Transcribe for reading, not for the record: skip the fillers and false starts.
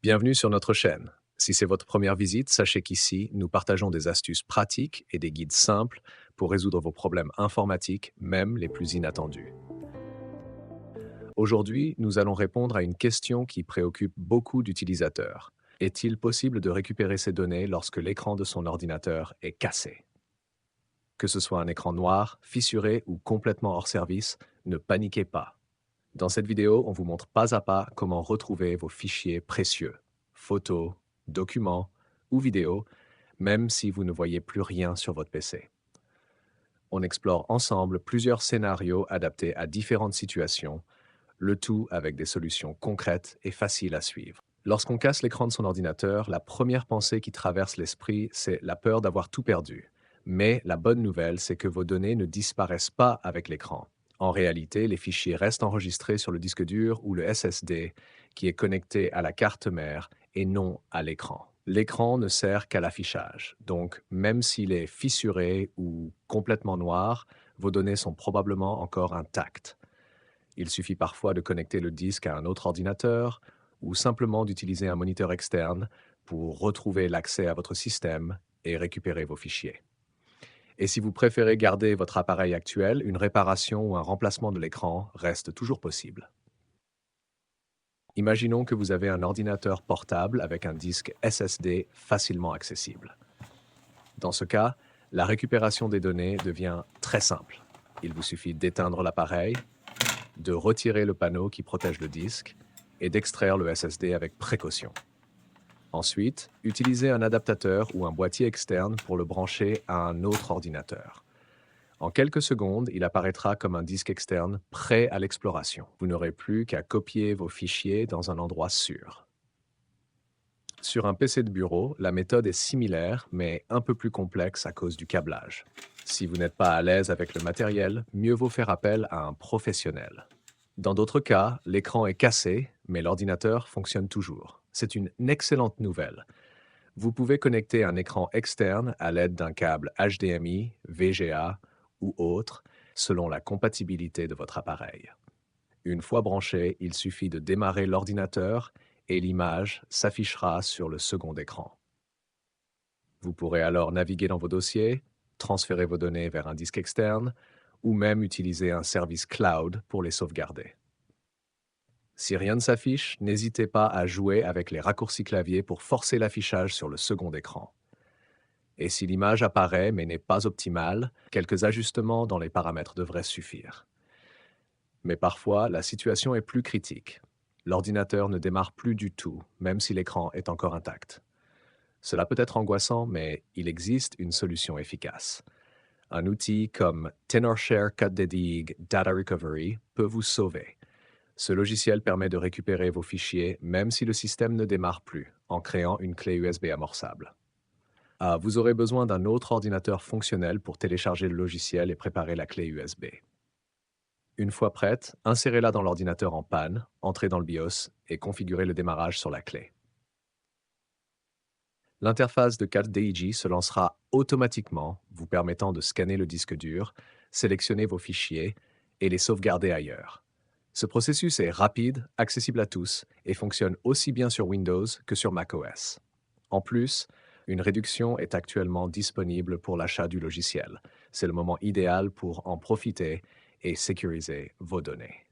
Bienvenue sur notre chaîne. Si c'est votre première visite, sachez qu'ici, nous partageons des astuces pratiques et des guides simples pour résoudre vos problèmes informatiques, même les plus inattendus. Aujourd'hui, nous allons répondre à une question qui préoccupe beaucoup d'utilisateurs. Est-il possible de récupérer ces données lorsque l'écran de son ordinateur est cassé? Que ce soit un écran noir, fissuré ou complètement hors service, ne paniquez pas. Dans cette vidéo, on vous montre pas à pas comment retrouver vos fichiers précieux, photos, documents ou vidéos, même si vous ne voyez plus rien sur votre PC. On explore ensemble plusieurs scénarios adaptés à différentes situations, le tout avec des solutions concrètes et faciles à suivre. Lorsqu'on casse l'écran de son ordinateur, la première pensée qui traverse l'esprit, c'est la peur d'avoir tout perdu. Mais la bonne nouvelle, c'est que vos données ne disparaissent pas avec l'écran. En réalité, les fichiers restent enregistrés sur le disque dur ou le SSD qui est connecté à la carte mère et non à l'écran. L'écran ne sert qu'à l'affichage, donc même s'il est fissuré ou complètement noir, vos données sont probablement encore intactes. Il suffit parfois de connecter le disque à un autre ordinateur ou simplement d'utiliser un moniteur externe pour retrouver l'accès à votre système et récupérer vos fichiers. Et si vous préférez garder votre appareil actuel, une réparation ou un remplacement de l'écran reste toujours possible. Imaginons que vous avez un ordinateur portable avec un disque SSD facilement accessible. Dans ce cas, la récupération des données devient très simple. Il vous suffit d'éteindre l'appareil, de retirer le panneau qui protège le disque et d'extraire le SSD avec précaution. Ensuite, utilisez un adaptateur ou un boîtier externe pour le brancher à un autre ordinateur. En quelques secondes, il apparaîtra comme un disque externe prêt à l'exploration. Vous n'aurez plus qu'à copier vos fichiers dans un endroit sûr. Sur un PC de bureau, la méthode est similaire, mais un peu plus complexe à cause du câblage. Si vous n'êtes pas à l'aise avec le matériel, mieux vaut faire appel à un professionnel. Dans d'autres cas, l'écran est cassé, mais l'ordinateur fonctionne toujours. C'est une excellente nouvelle. Vous pouvez connecter un écran externe à l'aide d'un câble HDMI, VGA ou autre, selon la compatibilité de votre appareil. Une fois branché, il suffit de démarrer l'ordinateur et l'image s'affichera sur le second écran. Vous pourrez alors naviguer dans vos dossiers, transférer vos données vers un disque externe ou même utiliser un service cloud pour les sauvegarder. Si rien ne s'affiche, n'hésitez pas à jouer avec les raccourcis clavier pour forcer l'affichage sur le second écran. Et si l'image apparaît mais n'est pas optimale, quelques ajustements dans les paramètres devraient suffire. Mais parfois, la situation est plus critique. L'ordinateur ne démarre plus du tout, même si l'écran est encore intact. Cela peut être angoissant, mais il existe une solution efficace. Un outil comme Tenorshare Codedig Data Recovery peut vous sauver. Ce logiciel permet de récupérer vos fichiers même si le système ne démarre plus, en créant une clé USB amorçable. Vous aurez besoin d'un autre ordinateur fonctionnel pour télécharger le logiciel et préparer la clé USB. Une fois prête, insérez-la dans l'ordinateur en panne, entrez dans le BIOS et configurez le démarrage sur la clé. L'interface de CatDigi se lancera automatiquement, vous permettant de scanner le disque dur, sélectionner vos fichiers et les sauvegarder ailleurs. Ce processus est rapide, accessible à tous et fonctionne aussi bien sur Windows que sur macOS. En plus, une réduction est actuellement disponible pour l'achat du logiciel. C'est le moment idéal pour en profiter et sécuriser vos données.